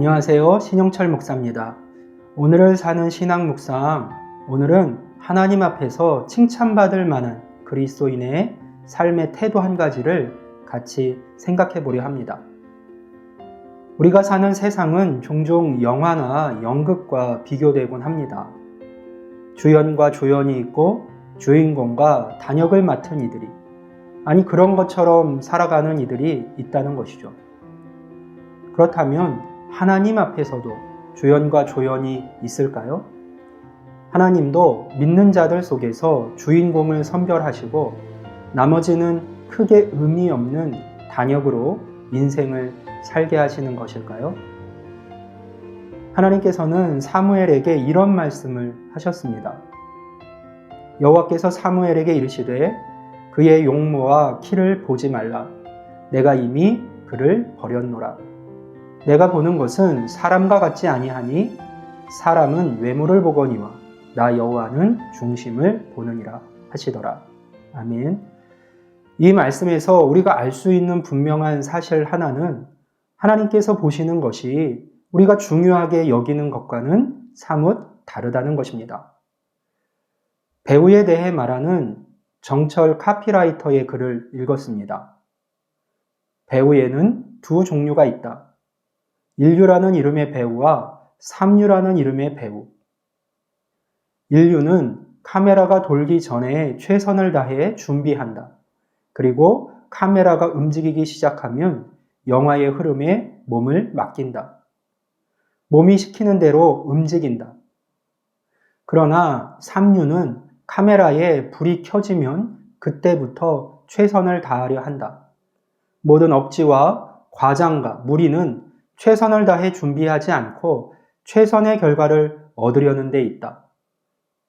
안녕하세요. 신영철 목사입니다. 오늘을 사는 신앙 묵상, 오늘은 하나님 앞에서 칭찬받을 만한 그리스도인의 삶의 태도 한 가지를 같이 생각해 보려 합니다. 우리가 사는 세상은 종종 영화나 연극과 비교되곤 합니다. 주연과 조연이 있고 주인공과 단역을 맡은 이들이, 아니 그런 것처럼 살아가는 이들이 있다는 것이죠. 그렇다면 하나님 앞에서도 주연과 조연이 있을까요? 하나님도 믿는 자들 속에서 주인공을 선별하시고 나머지는 크게 의미 없는 단역으로 인생을 살게 하시는 것일까요? 하나님께서는 사무엘에게 이런 말씀을 하셨습니다. 여호와께서 사무엘에게 이르시되 그의 용모와 키를 보지 말라. 내가 이미 그를 버렸노라. 내가 보는 것은 사람과 같지 아니하니 사람은 외모를 보거니와 나 여호와는 중심을 보느니라 하시더라. 아멘. 이 말씀에서 우리가 알 수 있는 분명한 사실 하나는 하나님께서 보시는 것이 우리가 중요하게 여기는 것과는 사뭇 다르다는 것입니다. 배우에 대해 말하는 정철 카피라이터의 글을 읽었습니다. 배우에는 두 종류가 있다. 인류라는 이름의 배우와 삼류라는 이름의 배우. 인류는 카메라가 돌기 전에 최선을 다해 준비한다. 그리고 카메라가 움직이기 시작하면 영화의 흐름에 몸을 맡긴다. 몸이 시키는 대로 움직인다. 그러나 삼류는 카메라에 불이 켜지면 그때부터 최선을 다하려 한다. 모든 억지와 과장과 무리는 최선을 다해 준비하지 않고 최선의 결과를 얻으려는 데 있다.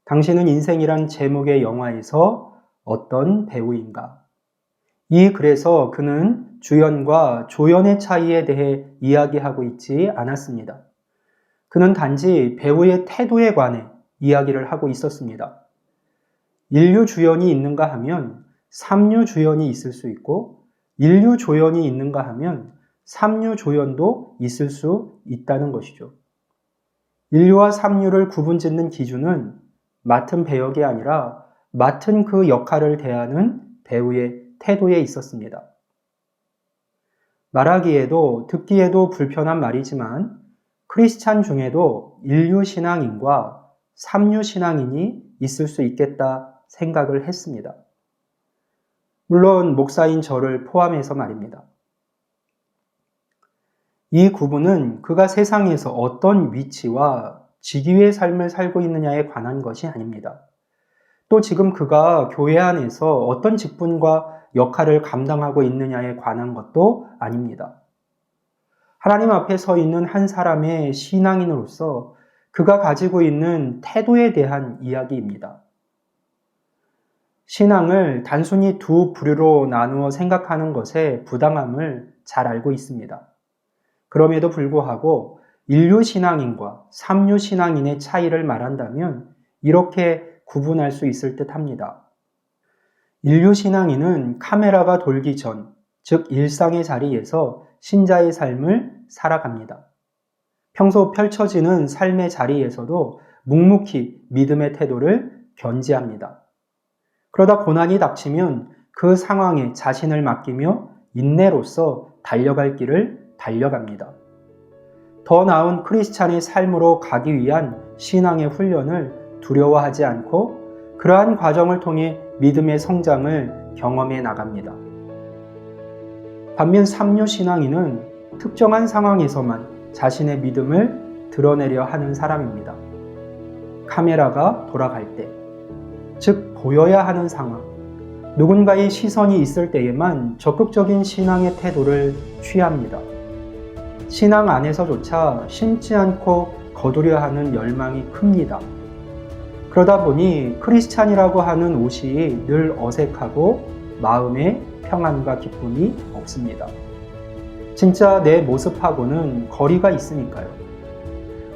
당신은 인생이란 제목의 영화에서 어떤 배우인가? 이 글에서 그는 주연과 조연의 차이에 대해 이야기하고 있지 않았습니다. 그는 단지 배우의 태도에 관해 이야기를 하고 있었습니다. 인류 주연이 있는가 하면 삼류 주연이 있을 수 있고 인류 조연이 있는가 하면 삼류 조연도 있을 수 있다는 것이죠. 인류와 삼류를 구분짓는 기준은 맡은 배역이 아니라 맡은 그 역할을 대하는 배우의 태도에 있었습니다. 말하기에도 듣기에도 불편한 말이지만 크리스찬 중에도 인류 신앙인과 삼류 신앙인이 있을 수 있겠다 생각을 했습니다. 물론 목사인 저를 포함해서 말입니다. 이 구분은 그가 세상에서 어떤 위치와 직위의 삶을 살고 있느냐에 관한 것이 아닙니다. 또 지금 그가 교회 안에서 어떤 직분과 역할을 감당하고 있느냐에 관한 것도 아닙니다. 하나님 앞에 서 있는 한 사람의 신앙인으로서 그가 가지고 있는 태도에 대한 이야기입니다. 신앙을 단순히 두 부류로 나누어 생각하는 것의 부당함을 잘 알고 있습니다. 그럼에도 불구하고 인류 신앙인과 삼류 신앙인의 차이를 말한다면 이렇게 구분할 수 있을 듯 합니다. 인류 신앙인은 카메라가 돌기 전, 즉 일상의 자리에서 신자의 삶을 살아갑니다. 평소 펼쳐지는 삶의 자리에서도 묵묵히 믿음의 태도를 견지합니다. 그러다 고난이 닥치면 그 상황에 자신을 맡기며 인내로써 달려갈 길을 달려갑니다. 더 나은 크리스찬의 삶으로 가기 위한 신앙의 훈련을 두려워하지 않고 그러한 과정을 통해 믿음의 성장을 경험해 나갑니다. 반면 삼류 신앙인은 특정한 상황에서만 자신의 믿음을 드러내려 하는 사람입니다. 카메라가 돌아갈 때, 즉 보여야 하는 상황, 누군가의 시선이 있을 때에만 적극적인 신앙의 태도를 취합니다. 신앙 안에서조차 심지 않고 거두려 하는 열망이 큽니다. 그러다 보니 크리스찬이라고 하는 옷이 늘 어색하고 마음에 평안과 기쁨이 없습니다. 진짜 내 모습하고는 거리가 있으니까요.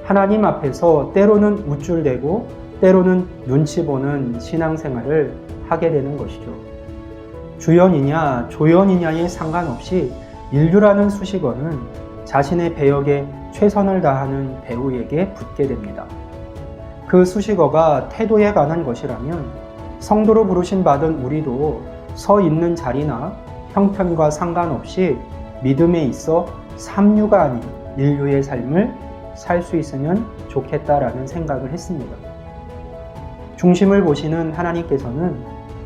하나님 앞에서 때로는 우쭐대고 때로는 눈치 보는 신앙생활을 하게 되는 것이죠. 주연이냐 조연이냐에 상관없이 인류라는 수식어는 자신의 배역에 최선을 다하는 배우에게 붙게 됩니다. 그 수식어가 태도에 관한 것이라면 성도로 부르심 받은 우리도 서 있는 자리나 형편과 상관없이 믿음에 있어 삼류가 아닌 인류의 삶을 살 수 있으면 좋겠다라는 생각을 했습니다. 중심을 보시는 하나님께서는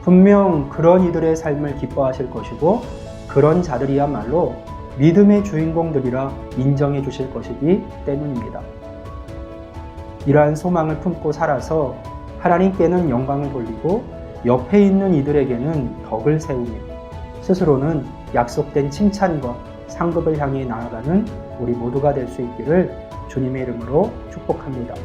분명 그런 이들의 삶을 기뻐하실 것이고 그런 자들이야말로 믿음의 주인공들이라 인정해 주실 것이기 때문입니다. 이러한 소망을 품고 살아서 하나님께는 영광을 돌리고 옆에 있는 이들에게는 덕을 세우며 스스로는 약속된 칭찬과 상급을 향해 나아가는 우리 모두가 될 수 있기를 주님의 이름으로 축복합니다.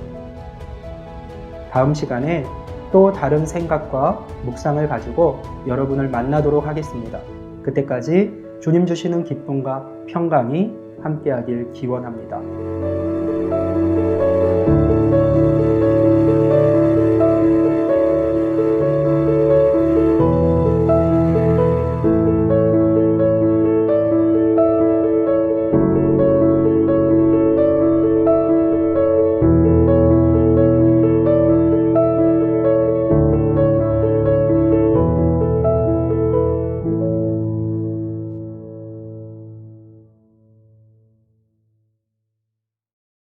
다음 시간에 또 다른 생각과 묵상을 가지고 여러분을 만나도록 하겠습니다. 그때까지 주님 주시는 기쁨과 평강이 함께하길 기원합니다.